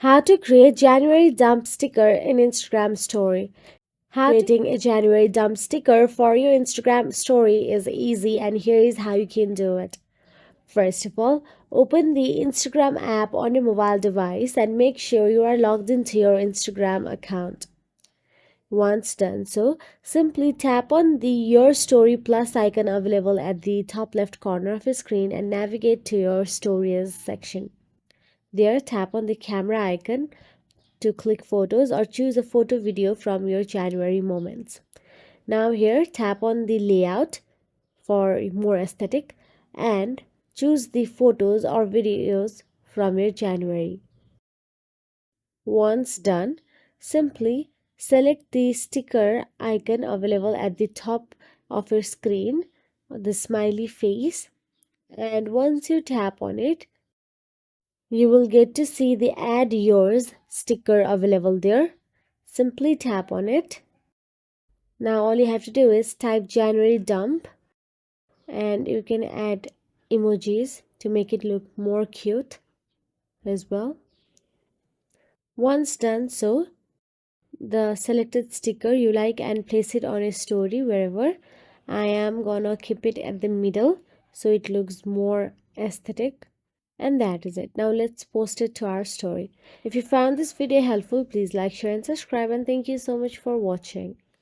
How to create January dump sticker in Instagram story. Creating a January dump sticker for your Instagram story is easy, and here is how you can do it. First of all, open the Instagram app on your mobile device and make sure you are logged into your Instagram account. Once done so, simply tap on the Your Story plus icon available at the top left corner of your screen and navigate to your Stories section. There, tap on the camera icon to click photos or choose a photo video from your January moments. Now here, tap on the layout for more aesthetic and choose the photos or videos from your January. Once done, simply select the sticker icon available at the top of your screen, the smiley face, and once you tap on it, you will get to see the Add Yours sticker available there. Simply tap on it. Now all you have to do is type January dump and you can add emojis to make it look more cute as well. Once done so, the selected sticker you like and place it on a story wherever. I am gonna keep it at the middle so it looks more aesthetic. And that is it. Now let's post it to our story. If you found this video helpful, please like, share and subscribe, and thank you so much for watching.